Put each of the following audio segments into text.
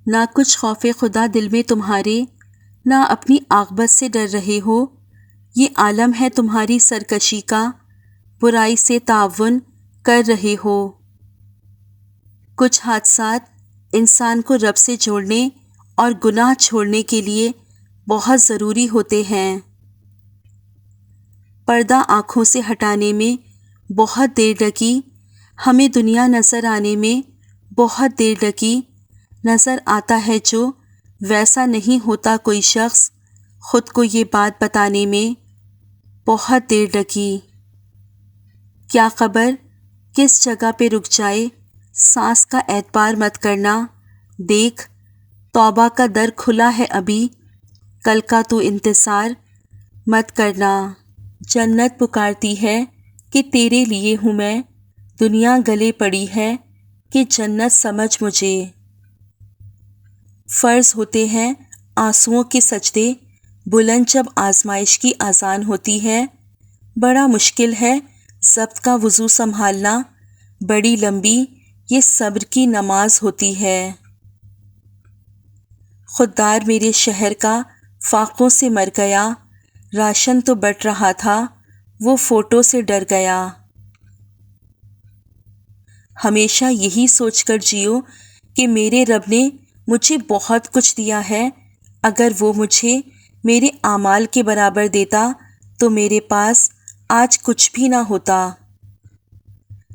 نہ کچھ خوف خدا دل میں تمہارے، نہ اپنی عاقبت سے ڈر رہے ہو۔ یہ عالم ہے تمہاری سرکشی کا، برائی سے تعاون کر رہے ہو۔ کچھ حادثات انسان کو رب سے جوڑنے اور گناہ چھوڑنے کے لیے بہت ضروری ہوتے ہیں۔ پردہ آنکھوں سے ہٹانے میں بہت دیر لگی، ہمیں دنیا نظر آنے میں بہت دیر لگی۔ نظر آتا ہے جو ویسا نہیں ہوتا کوئی شخص، خود کو یہ بات بتانے میں بہت دیر لگی۔ کیا خبر کس جگہ پہ رک جائے، سانس کا اعتبار مت کرنا، دیکھ توبہ کا در کھلا ہے ابھی، کل کا تو انتظار مت کرنا۔ جنت پکارتی ہے کہ تیرے لیے ہوں میں، دنیا گلے پڑی ہے کہ جنت سمجھ مجھے۔ فرض ہوتے ہیں آنسوؤں کے سجدے بلند جب آزمائش کی اذان ہوتی ہے، بڑا مشکل ہے ضبط کا وضو سنبھالنا، بڑی لمبی یہ صبر کی نماز ہوتی ہے۔ خوددار میرے شہر کا فاقوں سے مر گیا، راشن تو بٹ رہا تھا وہ فوٹو سے ڈر گیا۔ ہمیشہ یہی سوچ کر جیو کہ میرے رب نے مجھے بہت کچھ دیا ہے، اگر وہ مجھے میرے اعمال کے برابر دیتا تو میرے پاس آج کچھ بھی نہ ہوتا۔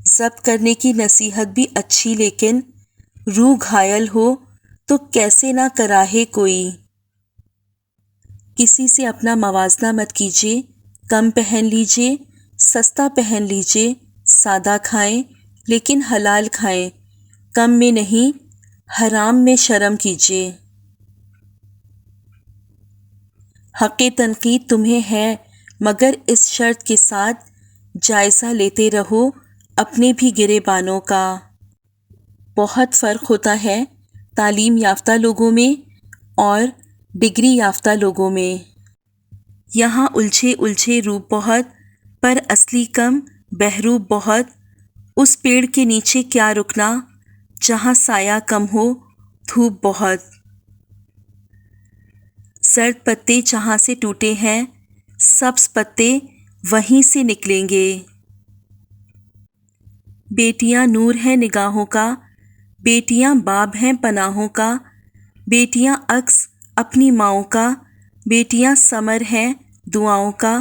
ضبط کرنے کی نصیحت بھی اچھی، لیکن روح گھائل ہو تو کیسے نہ کراہے کوئی۔ کسی سے اپنا موازنہ مت کیجیے، کم پہن لیجیے، سستا پہن لیجیے، سادہ کھائیں لیکن حلال کھائیں، کم میں نہیں حرام میں شرم کیجیے۔ حق تنقید تمہیں ہے، مگر اس شرط کے ساتھ جائزہ لیتے رہو اپنے بھی گریبانوں کا۔ بہت فرق ہوتا ہے تعلیم یافتہ لوگوں میں اور ڈگری یافتہ لوگوں میں۔ یہاں الجھے الجھے روپ بہت، پر اصلی کم بہروپ بہت۔ اس پیڑ کے نیچے کیا رکنا جہاں سایہ کم ہو، دھوپ بہت۔ زرد پتے جہاں سے ٹوٹے ہیں، سبز پتے وہیں سے نکلیں گے۔ بیٹیاں نور ہیں نگاہوں کا، بیٹیاں باب ہیں پناہوں کا، بیٹیاں عکس اپنی ماؤں کا، بیٹیاں ثمر ہیں دعاؤں کا،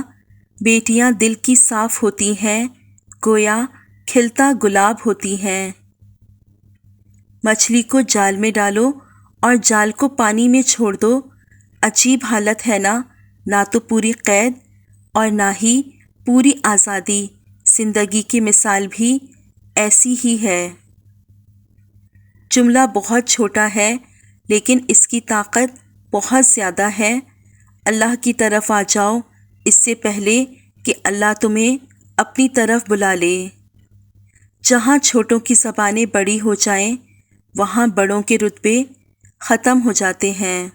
بیٹیاں دل کی صاف ہوتی ہیں، گویا کھلتا گلاب ہوتی ہیں۔ مچھلی کو جال میں ڈالو اور جال کو پانی میں چھوڑ دو، عجیب حالت ہے نا، نہ تو پوری قید اور نہ ہی پوری آزادی۔ زندگی کی مثال بھی ایسی ہی ہے۔ جملہ بہت چھوٹا ہے لیکن اس کی طاقت بہت زیادہ ہے۔ اللہ کی طرف آ جاؤ اس سے پہلے کہ اللہ تمہیں اپنی طرف بلا لے۔ جہاں چھوٹوں کی زبانیں بڑی ہو جائیں، وہاں بڑوں کے رتبے ختم ہو جاتے ہیں۔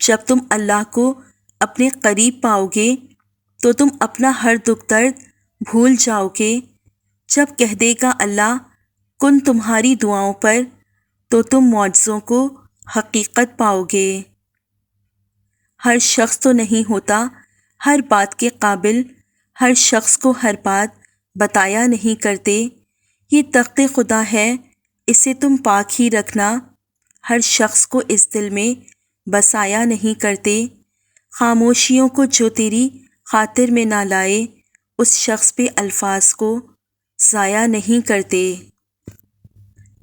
جب تم اللہ کو اپنے قریب پاؤ گے تو تم اپنا ہر دکھ درد بھول جاؤ گے۔ جب کہہ دے گا اللہ کن تمہاری دعاؤں پر، تو تم معجزوں کو حقیقت پاؤ گے۔ ہر شخص تو نہیں ہوتا ہر بات کے قابل، ہر شخص کو ہر بات بتایا نہیں کرتے۔ یہ تخت خدا ہے، اسے تم پاک ہی رکھنا، ہر شخص کو اس دل میں بسایا نہیں کرتے۔ خاموشیوں کو جو تیری خاطر میں نہ لائے، اس شخص پہ الفاظ کو ضائع نہیں کرتے۔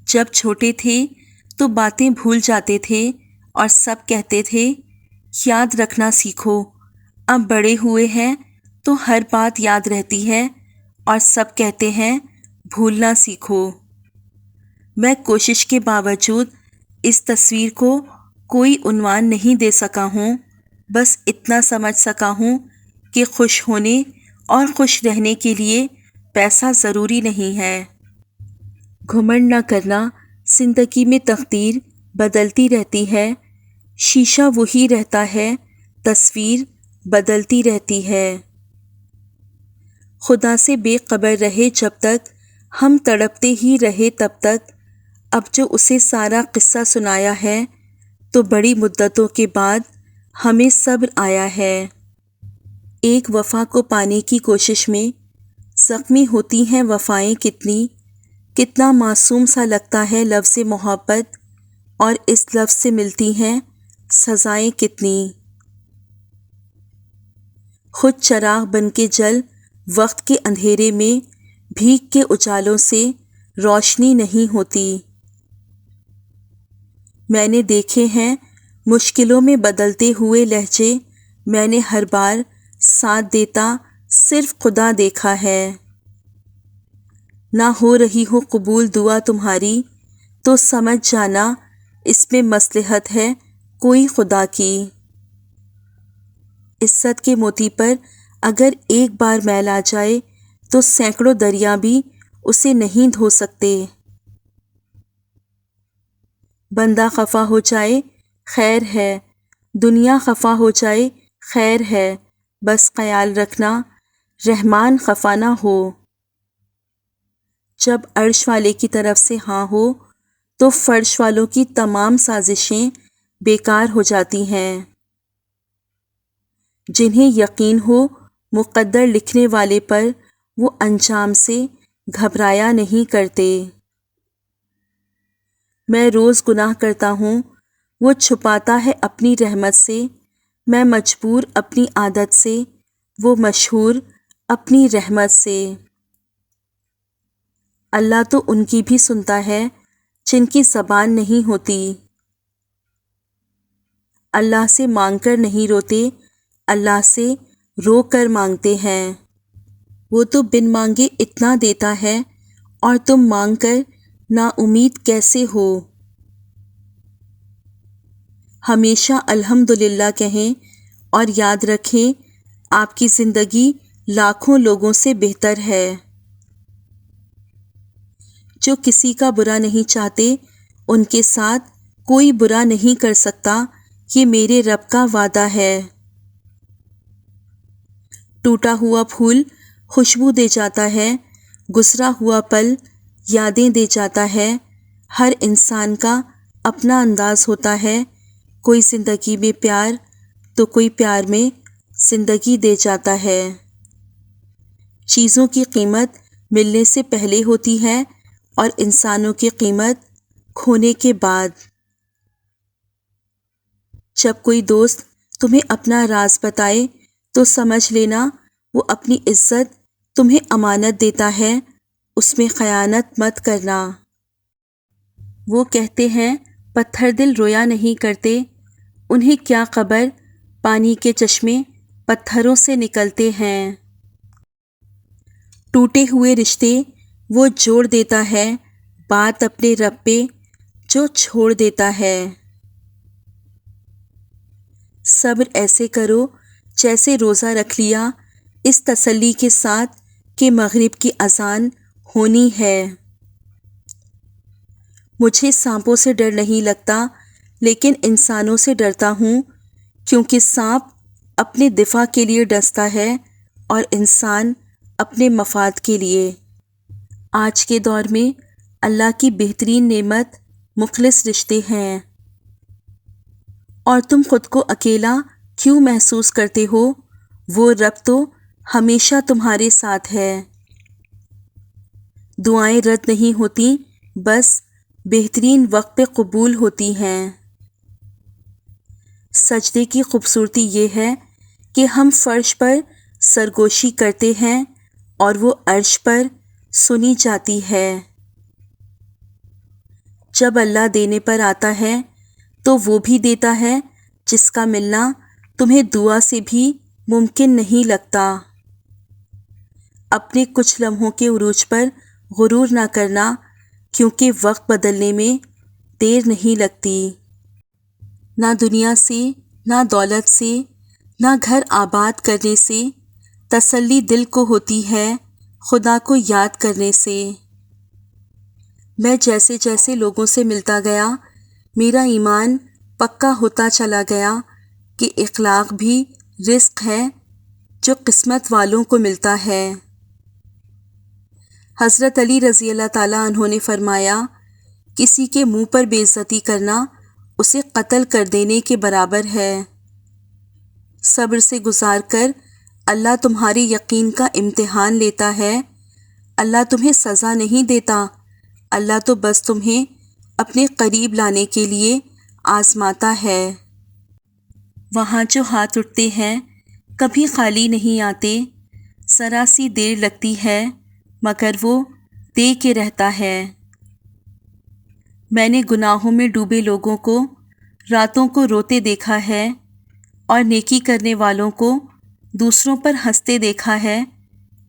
جب چھوٹے تھے تو باتیں بھول جاتے تھے اور سب کہتے تھے یاد رکھنا سیکھو، اب بڑے ہوئے ہیں تو ہر بات یاد رہتی ہے اور سب کہتے ہیں بھولنا سیکھو۔ میں کوشش کے باوجود اس تصویر کو کوئی عنوان نہیں دے سکا ہوں، بس اتنا سمجھ سکا ہوں کہ خوش ہونے اور خوش رہنے کے لیے پیسہ ضروری نہیں ہے۔ گھمنڈ نہ کرنا، زندگی میں تقدیر بدلتی رہتی ہے، شیشہ وہی رہتا ہے، تصویر بدلتی رہتی ہے۔ خدا سے بے خبر رہے جب تک، ہم تڑپتے ہی رہے تب تک، اب جو اسے سارا قصہ سنایا ہے تو بڑی مدتوں کے بعد ہمیں صبر آیا ہے۔ ایک وفا کو پانے کی کوشش میں زخمی ہوتی ہیں وفائیں کتنی، کتنا معصوم سا لگتا ہے لفظ محبت، اور اس لفظ سے ملتی ہیں سزائیں کتنی۔ خود چراغ بن کے جل وقت کے اندھیرے میں بھیگ کے اجالوں سے روشنی نہیں ہوتی۔ میں نے دیکھے ہیں مشکلوں میں بدلتے ہوئے لہجے، میں نے ہر بار ساتھ دیتا صرف خدا دیکھا ہے۔ نہ ہو رہی ہو قبول دعا تمہاری تو سمجھ جانا اس میں مصلحت ہے کوئی خدا کی۔ عزت کے موتی پر اگر ایک بار میل آ جائے تو سینکڑوں دریا بھی اسے نہیں دھو سکتے۔ بندہ خفا ہو جائے خیر ہے، دنیا خفا ہو جائے خیر ہے، بس خیال رکھنا رحمان خفا نہ ہو۔ جب عرش والے کی طرف سے ہاں ہو تو فرش والوں کی تمام سازشیں بیکار ہو جاتی ہیں۔ جنہیں یقین ہو مقدر لکھنے والے پر، وہ انجام سے گھبرایا نہیں کرتے۔ میں روز گناہ کرتا ہوں، وہ چھپاتا ہے اپنی رحمت سے، میں مجبور اپنی عادت سے، وہ مشہور اپنی رحمت سے۔ اللہ تو ان کی بھی سنتا ہے جن کی زبان نہیں ہوتی۔ اللہ سے مانگ کر نہیں روتے، اللہ سے رو کر مانگتے ہیں۔ وہ تو بن مانگے اتنا دیتا ہے اور تم مانگ کر نا امید کیسے ہو۔ ہمیشہ الحمدللہ کہیں اور یاد رکھیں آپ کی زندگی لاکھوں لوگوں سے بہتر ہے۔ جو کسی کا برا نہیں چاہتے ان کے ساتھ کوئی برا نہیں کر سکتا، یہ میرے رب کا وعدہ ہے۔ ٹوٹا ہوا پھول خوشبو دے جاتا ہے، گزرا ہوا پل یادیں دے جاتا ہے۔ ہر انسان کا اپنا انداز ہوتا ہے، کوئی زندگی میں پیار تو کوئی پیار میں زندگی دے جاتا ہے۔ چیزوں کی قیمت ملنے سے پہلے ہوتی ہے اور انسانوں کی قیمت کھونے کے بعد۔ جب کوئی دوست تمہیں اپنا راز بتائے تو سمجھ لینا وہ اپنی عزت تمہیں امانت دیتا ہے، اس میں خیانت مت کرنا۔ وہ کہتے ہیں پتھر دل رویا نہیں کرتے، انہیں کیا خبر پانی کے چشمے پتھروں سے نکلتے ہیں۔ ٹوٹے ہوئے رشتے وہ جوڑ دیتا ہے، بات اپنے رب پہ جو چھوڑ دیتا ہے۔ صبر ایسے کرو جیسے روزہ رکھ لیا، اس تسلی کے ساتھ کہ مغرب کی اذان ہونی ہے۔ مجھے سانپوں سے ڈر نہیں لگتا لیکن انسانوں سے ڈرتا ہوں، کیونکہ سانپ اپنے دفاع کے لیے ڈستا ہے اور انسان اپنے مفاد کے لیے۔ آج کے دور میں اللہ کی بہترین نعمت مخلص رشتے ہیں، اور تم خود کو اکیلا کیوں محسوس کرتے ہو؟ وہ رب تو ہمیشہ تمہارے ساتھ ہے۔ دعائیں رد نہیں ہوتی، بس بہترین وقت پہ قبول ہوتی ہیں۔ سجدے کی خوبصورتی یہ ہے کہ ہم فرش پر سرگوشی کرتے ہیں اور وہ عرش پر سنی جاتی ہے۔ جب اللہ دینے پر آتا ہے تو وہ بھی دیتا ہے جس کا ملنا تمہیں دعا سے بھی ممکن نہیں لگتا۔ اپنے کچھ لمحوں کے عروج پر غرور نہ کرنا، کیونکہ وقت بدلنے میں دیر نہیں لگتی۔ نہ دنیا سے، نہ دولت سے، نہ گھر آباد کرنے سے، تسلی دل کو ہوتی ہے خدا کو یاد کرنے سے۔ میں جیسے جیسے لوگوں سے ملتا گیا، میرا ایمان پکا ہوتا چلا گیا کہ اخلاق بھی رزق ہے جو قسمت والوں کو ملتا ہے۔ حضرت علی رضی اللہ تعالیٰ عنہ نے فرمایا کسی کے منہ پر بے عزتی کرنا اسے قتل کر دینے کے برابر ہے۔ صبر سے گزار کر اللہ تمہارے یقین کا امتحان لیتا ہے۔ اللہ تمہیں سزا نہیں دیتا، اللہ تو بس تمہیں اپنے قریب لانے کے لیے آزماتا ہے۔ وہاں جو ہاتھ اٹھتے ہیں کبھی خالی نہیں آتے، ذرا سی دیر لگتی ہے مگر وہ دے کے رہتا ہے۔ میں نے گناہوں میں ڈوبے لوگوں کو راتوں کو روتے دیکھا ہے اور نیکی کرنے والوں کو دوسروں پر ہنستے دیکھا ہے۔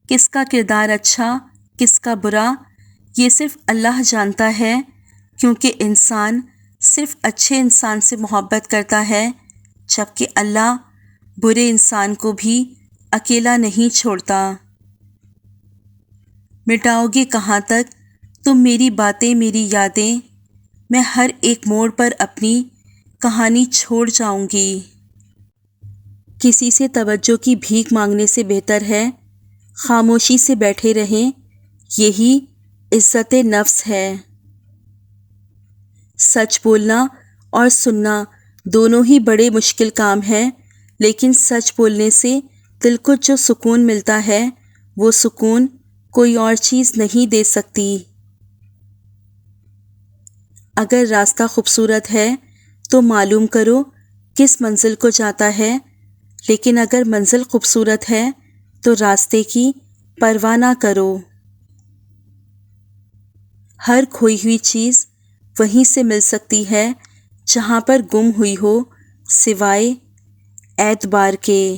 کس کا کردار اچھا کس کا برا یہ صرف اللہ جانتا ہے، کیونکہ انسان صرف اچھے انسان سے محبت کرتا ہے، جبکہ اللہ برے انسان کو بھی اکیلا نہیں چھوڑتا۔ مٹاؤ گے کہاں تک تم میری باتیں میری یادیں، میں ہر ایک موڑ پر اپنی کہانی چھوڑ جاؤں گی۔ کسی سے توجہ کی بھیک مانگنے سے بہتر ہے خاموشی سے بیٹھے رہیں، یہی عزت نفس ہے۔ سچ بولنا اور سننا دونوں ہی بڑے مشکل کام ہیں، لیکن سچ بولنے سے دل کو جو سکون ملتا ہے وہ سکون کوئی اور چیز نہیں دے سکتی۔ اگر راستہ خوبصورت ہے تو معلوم کرو کس منزل کو جاتا ہے، لیکن اگر منزل خوبصورت ہے تو راستے کی پرواہ نہ کرو۔ ہر کھوئی ہوئی چیز وہیں سے مل سکتی ہے جہاں پر گم ہوئی ہو، سوائے اعتبار کے۔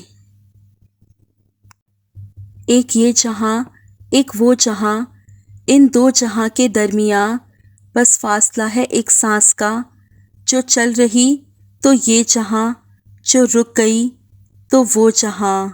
ایک یہ جہاں ایک وہ جہاں، ان دو جہاں کے درمیاں بس فاصلہ ہے ایک سانس کا، جو چل رہی تو یہ جہاں، جو رک گئی تو وہ جہاں۔